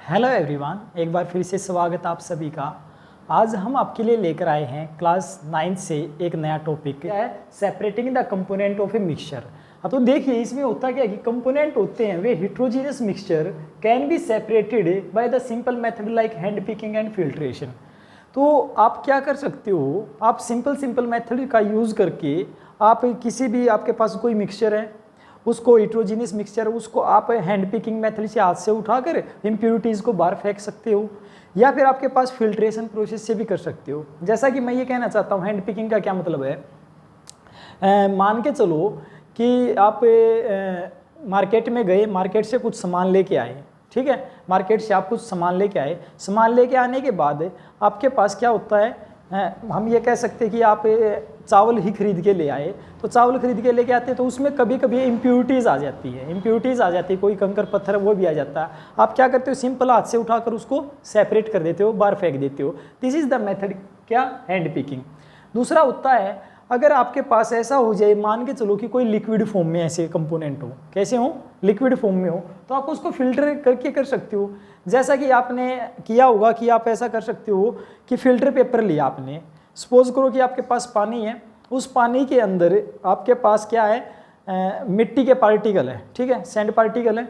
Hello everyone, एक बार फिर से स्वागत आप सभी का। आज हम आपके लिए लेकर आए हैं क्लास 9 से एक नया टॉपिक है separating the component of a mixture. तो देखिए इसमें होता क्या है कि कंपोनेंट होते हैं वे heterogeneous mixture can be separated by the simple method like hand picking and filtration. तो आप क्या कर सकते हो, आप सिंपल मेथड का यूज़ करके आप किसी भी आपके पास कोई मिक्सचर है उसको हिट्रोजीनियस मिक्सचर उसको आप हैंड पिकिंग मेथड से हाथ से उठाकर इम्प्योरिटीज़ को बाहर फेंक सकते हो, या फिर आपके पास फिल्ट्रेशन प्रोसेस से भी कर सकते हो। जैसा कि मैं ये कहना चाहता हूँ, हैंड पिकिंग का क्या मतलब है, मान के चलो कि आप मार्केट में गए, मार्केट से कुछ सामान लेके आए, ठीक है, मार्केट से आप कुछ सामान लेके आए। सामान लेके आने के बाद आपके पास क्या होता है, हम ये कह सकते हैं कि आप चावल ही खरीद के ले आए, तो चावल खरीद के लेके आते हैं तो उसमें कभी कभी इम्प्योरिटीज़ आ जाती है, कोई कंकर पत्थर वो भी आ जाता है। आप क्या करते हो, सिंपल हाथ से उठाकर उसको सेपरेट कर देते हो, बाहर फेंक देते हो। दिस इज़ द मेथड, क्या, हैंड पिकिंग। दूसरा होता है अगर आपके पास ऐसा हो जाए, मान के चलो कि कोई लिक्विड फॉर्म में ऐसे कंपोनेंट हो, कैसे हो, लिक्विड फॉर्म में हो, तो आप उसको फिल्टर करके कर सकते हो। जैसा कि आपने किया होगा कि आप ऐसा कर सकते हो कि फिल्टर पेपर लिया आपने, सपोज करो कि आपके पास पानी है, उस पानी के अंदर आपके पास क्या है, मिट्टी के पार्टिकल है, ठीक है, सैंड पार्टिकल है।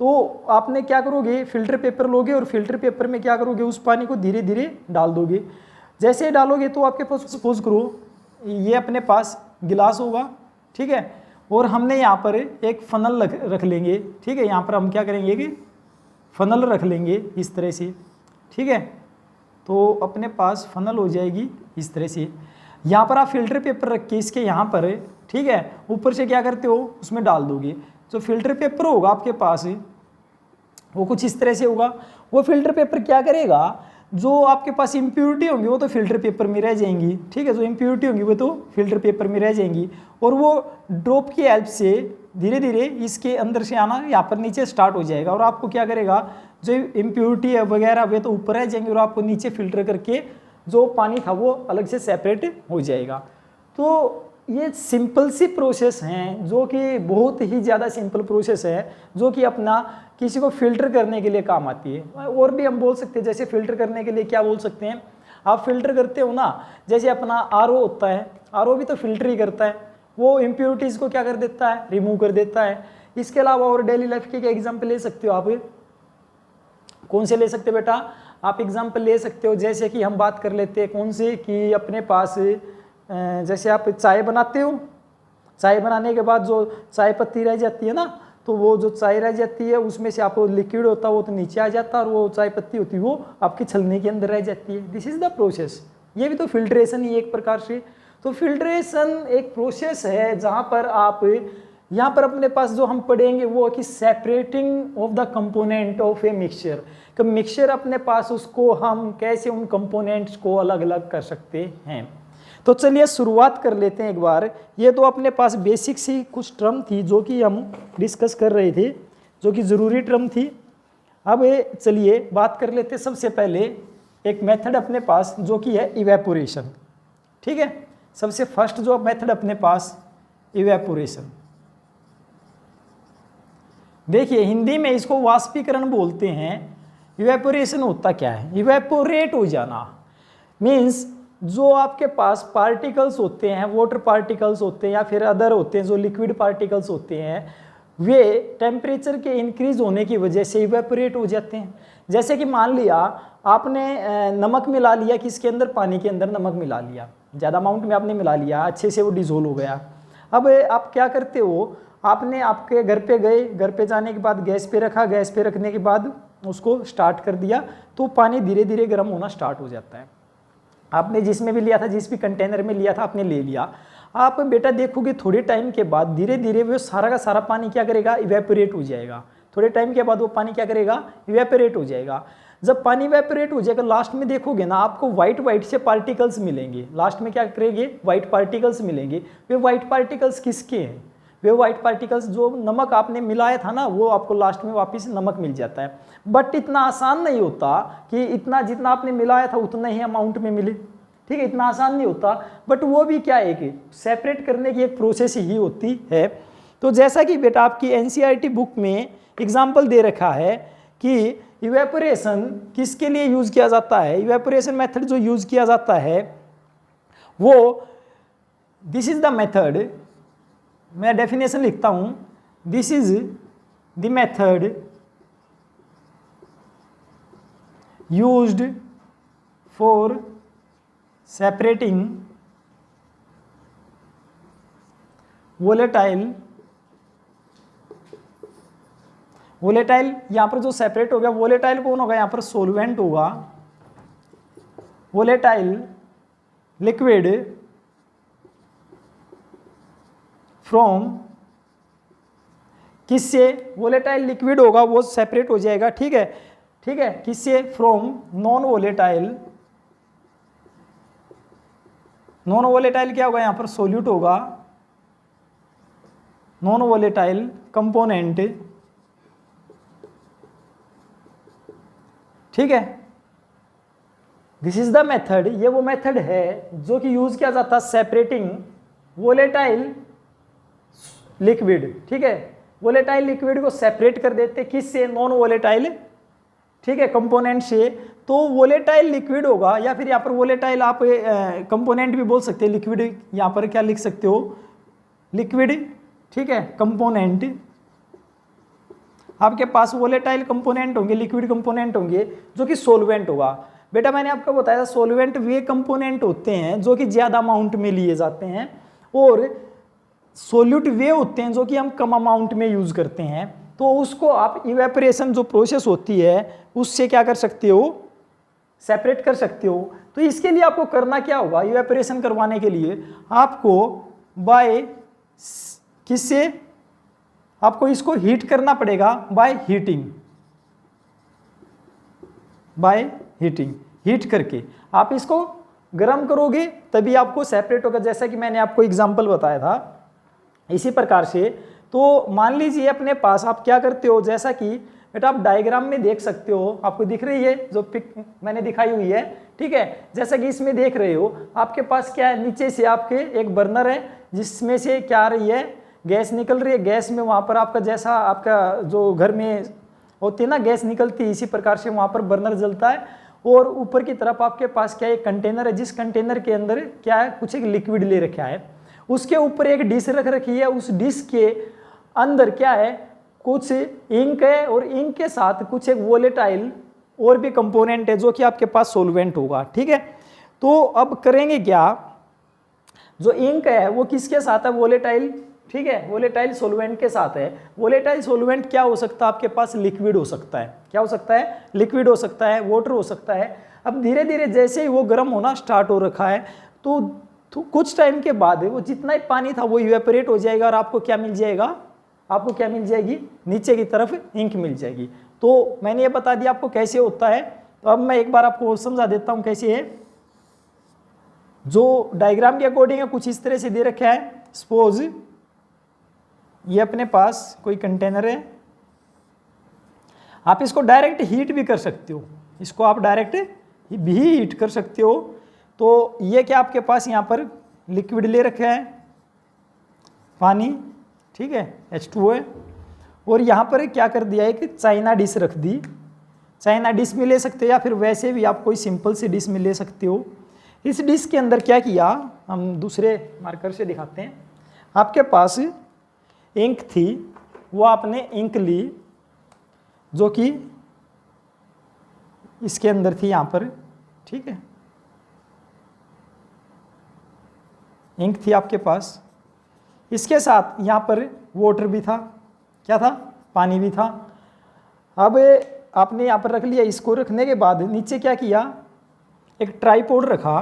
तो आपने क्या करोगे, फिल्टर पेपर लोगे और फिल्टर पेपर में क्या करोगे, उस पानी को धीरे धीरे डाल दोगे। जैसे डालोगे तो आपके पास, सपोज करो ये अपने पास गिलास होगा, ठीक है, और हमने यहाँ पर एक फनल रख लेंगे, ठीक है, यहाँ पर हम क्या करेंगे कि फनल रख लेंगे इस तरह से, ठीक है। तो अपने पास फनल हो जाएगी इस तरह से। यहाँ पर आप फिल्टर पेपर रख के इसके यहाँ पर, ठीक है, ऊपर से क्या करते हो, उसमें डाल दोगे। जो फिल्टर पेपर होगा आपके पास वो कुछ इस तरह से होगा। वो फिल्टर पेपर क्या करेगा, जो आपके पास इम्प्योरिटी होंगी वो तो फिल्टर पेपर में रह जाएंगी, ठीक है, जो इम्प्योरिटी होंगी वो तो फिल्टर पेपर में रह जाएंगी, और वो ड्रॉप की हेल्प से धीरे धीरे इसके अंदर से आना यहाँ पर नीचे स्टार्ट हो जाएगा। और आपको क्या करेगा, जो इम्प्योरिटी है वगैरह वे तो ऊपर रह जाएंगे और आपको नीचे फिल्टर करके जो पानी था वो अलग से सेपरेट हो जाएगा। तो ये सिंपल सी प्रोसेस हैं, जो कि बहुत ही ज़्यादा सिंपल प्रोसेस है, जो कि अपना किसी को फिल्टर करने के लिए काम आती है। और भी हम बोल सकते हैं, जैसे फिल्टर करने के लिए क्या बोल सकते हैं, आप फिल्टर करते हो ना, जैसे अपना आरओ होता है, आरओ भी तो फिल्टर ही करता है, वो इम्प्योरिटीज़ को क्या कर देता है, रिमूव कर देता है। इसके अलावा और डेली लाइफ के एग्जाम्पल ले सकते हो आप, कौन से ले सकते हो बेटा, आप एग्जाम्पल ले सकते हो। जैसे कि हम बात कर लेते हैं कौन से, कि अपने पास जैसे आप चाय बनाते हो, चाय बनाने के बाद जो चाय पत्ती रह जाती है ना, तो वो जो चाय रह जाती है उसमें से आपको लिक्विड होता है वो तो नीचे आ जाता है, और वो चाय पत्ती होती है वो आपकी छलनी के अंदर रह जाती है। This is the process. ये भी तो फिल्ट्रेशन ही एक प्रकार से। तो फिल्ट्रेशन एक प्रोसेस है जहाँ पर आप, यहाँ पर अपने पास जो हम पढ़ेंगे वो कि separating of the component of a mixture. कि मिक्सचर अपने पास उसको हम कैसे उन कंपोनेंट्स को अलग अलग कर सकते हैं। तो चलिए शुरुआत कर लेते हैं एक बार। ये तो अपने पास बेसिक सी कुछ टर्म थी जो कि हम डिस्कस कर रहे थे, जो कि ज़रूरी टर्म थी। अब चलिए बात कर लेते हैं सबसे पहले एक मेथड अपने पास जो कि है इवेपोरेशन, ठीक है। सबसे फर्स्ट जो मेथड अपने पास इवेपोरेशन, देखिए हिंदी में इसको वाष्पीकरण बोलते हैं। इवेपोरेशन होता क्या है, इवेपोरेट हो जाना मीन्स जो आपके पास पार्टिकल्स होते हैं, वाटर पार्टिकल्स होते हैं या फिर अदर होते हैं जो लिक्विड पार्टिकल्स होते हैं, वे टेम्परेचर के इंक्रीज होने की वजह से इवेपोरेट हो जाते हैं। जैसे कि मान लिया आपने नमक मिला लिया, किसके अंदर, पानी के अंदर नमक मिला लिया, ज़्यादा अमाउंट में आपने मिला लिया, अच्छे से वो डिजोल्व हो गया। अब आप क्या करते हो, आपने आपके घर पे गए, घर पे जाने के बाद गैस पे रखा, गैस पे रखने के बाद उसको स्टार्ट कर दिया, तो पानी धीरे धीरे गर्म होना स्टार्ट हो जाता है। आपने जिसमें भी लिया था, जिस भी कंटेनर में लिया था आपने ले लिया। आप बेटा देखोगे थोड़े टाइम के बाद धीरे धीरे वो सारा का सारा पानी क्या करेगा, इवेपोरेट हो जाएगा। थोड़े टाइम के बाद वो पानी क्या करेगा, इवेपोरेट हो जाएगा। जब पानी इवेपोरेट हो जाएगा, लास्ट में देखोगे ना आपको वाइट से पार्टिकल्स मिलेंगे। लास्ट में क्या करेंगे, वाइट पार्टिकल्स मिलेंगे। वे वाइट पार्टिकल्स किसके हैं, वे वाइट पार्टिकल्स जो नमक आपने मिलाया था ना, वो आपको लास्ट में वापस नमक मिल जाता है। बट इतना आसान नहीं होता कि इतना जितना आपने मिलाया था उतना ही अमाउंट में मिले, ठीक है, इतना आसान नहीं होता। बट वो भी क्या है कि सेपरेट करने की एक प्रोसेस ही होती है। तो जैसा कि बेटा आपकी एनसीईआरटी बुक में एग्जाम्पल दे रखा है कि इवेपोरेशन किसके लिए यूज किया जाता है। इवेपोरेशन मेथड जो यूज किया जाता है वो दिस इज द मेथड, मैं डेफिनेशन लिखता हूं, this is the method used for separating volatile यहां पर जो सेपरेट हो गया, वोलेटाइल कौन होगा, यहां पर सोलवेंट होगा, वोलेटाइल लिक्विड फ्रॉम, किससे, वोलेटाइल लिक्विड होगा वो सेपरेट हो जाएगा, ठीक है, किससे, फ्रॉम नॉन वोलेटाइल क्या होगा, यहां पर सोल्यूट होगा, नॉन वोलेटाइल कंपोनेंट, ठीक है। दिस इज द मेथड, ये वो मेथड है जो कि यूज किया जाता है सेपरेटिंग वोलेटाइल लिक्विड, ठीक है, वोलेटाइल लिक्विड को सेपरेट कर देते किससे, नॉन वोलेटाइल, ठीक है, कंपोनेंट से। तो वोलेटाइल लिक्विड होगा, या फिर यहाँ पर वोलेटाइल आप कंपोनेंट भी बोल सकते हैं, लिक्विड यहाँ पर क्या लिख सकते हो, लिक्विड, ठीक है, कंपोनेंट, आपके पास वोलेटाइल कंपोनेंट होंगे, लिक्विड कंपोनेंट होंगे जो कि सोलवेंट होगा। बेटा मैंने आपको बताया था सोलवेंट वे कंपोनेंट होते हैं जो कि ज़्यादा अमाउंट में लिए जाते हैं, और सोल्यूट वे होते हैं जो कि हम कम अमाउंट में यूज करते हैं। तो उसको आप इवेपोरेशन जो प्रोसेस होती है उससे क्या कर सकते हो, सेपरेट कर सकते हो। तो इसके लिए आपको करना क्या होगा, इवेपोरेशन करवाने के लिए आपको बाय किससे, आपको इसको हीट करना पड़ेगा बाय हीटिंग, हीट करके आप इसको गर्म करोगे तभी आपको सेपरेट होगा, जैसा कि मैंने आपको एग्जांपल बताया था। इसी प्रकार से तो मान लीजिए अपने पास आप क्या करते हो, जैसा कि बेटा आप डायग्राम में देख सकते हो, आपको दिख रही है जो पिक मैंने दिखाई हुई है, ठीक है, जैसा कि इसमें देख रहे हो आपके पास क्या है, नीचे से आपके एक बर्नर है जिसमें से क्या आ रही है, गैस निकल रही है। गैस में वहाँ पर आपका जैसा आपका जो घर में होती है ना गैस निकलती है, इसी प्रकार से वहाँ पर बर्नर जलता है। और ऊपर की तरफ आपके पास क्या एक कंटेनर है, जिस कंटेनर के अंदर क्या है, कुछ एक लिक्विड ले रखा है, उसके ऊपर एक डिश रख रखी है, उस डिश के अंदर क्या है, कुछ इंक है, और इंक के साथ कुछ एक वोलेटाइल और भी कंपोनेंट है जो कि आपके पास सोलवेंट होगा, ठीक है। तो अब करेंगे क्या, जो इंक है वो किसके साथ है, वोलेटाइल, ठीक है, वोलेटाइल सोलवेंट के साथ है। वोलेटाइल सोलवेंट क्या हो सकता है आपके पास, लिक्विड हो सकता है, क्या हो सकता है, लिक्विड हो सकता है, वाटर हो सकता है। अब धीरे धीरे जैसे ही वो गर्म होना स्टार्ट हो रखा है तो कुछ टाइम के बाद वो जितना ही पानी था वो इवेपोरेट हो जाएगा, और आपको क्या मिल जाएगा, आपको क्या मिल जाएगी, नीचे की तरफ इंक मिल जाएगी। तो मैंने ये बता दिया आपको कैसे होता है। तो अब मैं एक बार आपको समझा देता हूँ कैसे है। जो डायग्राम के अकॉर्डिंग है कुछ इस तरह से दे रखा है, सपोज ये अपने पास कोई कंटेनर है, आप इसको डायरेक्ट हीट भी कर सकते हो, इसको आप डायरेक्ट भी हीट कर सकते हो। तो ये क्या आपके पास यहाँ पर लिक्विड ले रखा है, पानी, ठीक है, H2O है, और यहाँ पर क्या कर दिया है कि चाइना डिश रख दी। चाइना डिश में ले सकते हो या फिर वैसे भी आप कोई सिंपल सी डिश में ले सकते हो। इस डिश के अंदर क्या किया, हम दूसरे मार्कर से दिखाते हैं। आपके पास इंक थी, वो आपने इंक ली जो कि इसके अंदर थी यहाँ पर, ठीक है, इंक थी आपके पास, इसके साथ यहाँ पर वाटर भी था, क्या था, पानी भी था। अब आपने यहाँ पर रख लिया, इसको रखने के बाद नीचे क्या किया, एक ट्राइपॉड रखा,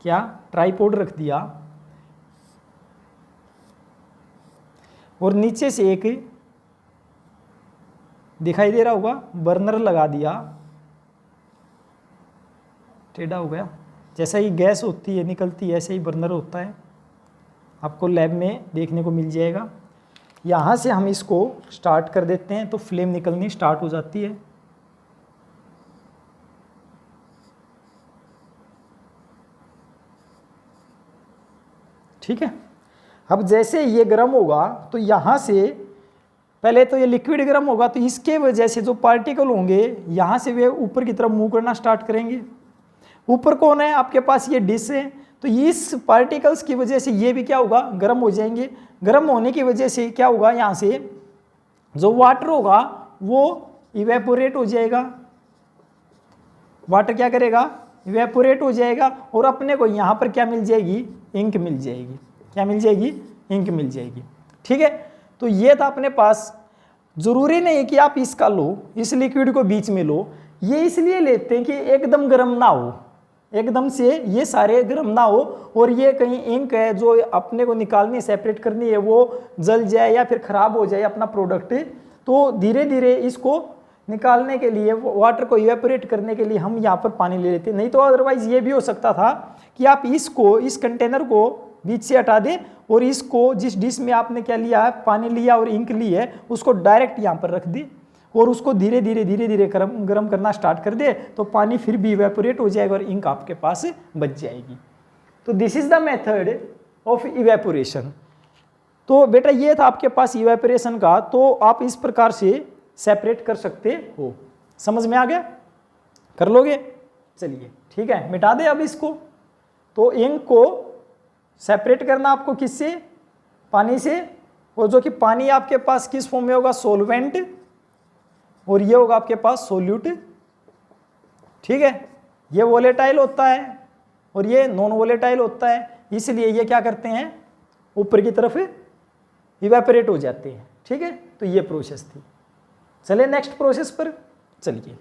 क्या ट्राइपॉड रख दिया, और नीचे से एक दिखाई दे रहा होगा बर्नर लगा दिया, टेढ़ा हो गया, जैसा ही गैस होती है निकलती है ऐसे ही बर्नर होता है, आपको लैब में देखने को मिल जाएगा। यहाँ से हम इसको स्टार्ट कर देते हैं तो फ्लेम निकलनी स्टार्ट हो जाती है। ठीक है, अब जैसे ये गर्म होगा तो यहाँ से पहले तो ये लिक्विड गर्म होगा, तो इसके वजह से जो पार्टिकल होंगे यहाँ से वे ऊपर की तरफ मूव करना स्टार्ट करेंगे। ऊपर कौन है आपके पास, ये डिश है, तो इस पार्टिकल्स की वजह से ये भी क्या होगा, गर्म हो जाएंगे। गर्म होने की वजह से क्या होगा, यहाँ से जो वाटर होगा वो इवेपोरेट हो जाएगा। वाटर क्या करेगा, इवेपोरेट हो जाएगा, और अपने को यहाँ पर क्या मिल जाएगी, इंक मिल जाएगी। क्या मिल जाएगी, इंक मिल जाएगी। ठीक है, तो ये था अपने पास। जरूरी नहीं है कि आप इसका लो, इस लिक्विड को बीच में लो, ये इसलिए लेते हैं कि एकदम गर्म ना हो, एकदम से ये सारे गर्म ना हो, और ये कहीं इंक है जो अपने को निकालनी है, सेपरेट करनी है, वो जल जाए या फिर खराब हो जाए अपना प्रोडक्ट, तो धीरे धीरे इसको निकालने के लिए, वाटर को इवेपोरेट करने के लिए हम यहाँ पर पानी ले लेते हैं। नहीं तो अदरवाइज ये भी हो सकता था कि आप इसको, इस कंटेनर को बीच से हटा दें, और इसको जिस डिश में आपने क्या लिया है, पानी लिया और इंक ली है, उसको डायरेक्ट यहाँ पर रख दें, और उसको धीरे धीरे गर्म करना स्टार्ट कर दे, तो पानी फिर भी इवेपोरेट हो जाएगा और इंक आपके पास बच जाएगी। तो this is the method of evaporation. तो बेटा ये था आपके पास इवेपोरेशन का, तो आप इस प्रकार से सेपरेट कर सकते हो। समझ में आ गया, कर लोगे? चलिए ठीक है, मिटा दे अब इसको। तो इंक को सेपरेट करना आपको किससे, पानी से, और जो कि पानी आपके पास किस फॉर्म में होगा, सोलवेंट, और ये होगा आपके पास सोल्यूट। ठीक है, ये वोलेटाइल होता है और ये नॉन वोलेटाइल होता है, इसलिए ये क्या करते हैं, ऊपर की तरफ इवेपोरेट हो जाते हैं। ठीक है, तो ये प्रोसेस थी। चलिए नेक्स्ट प्रोसेस पर चलिए।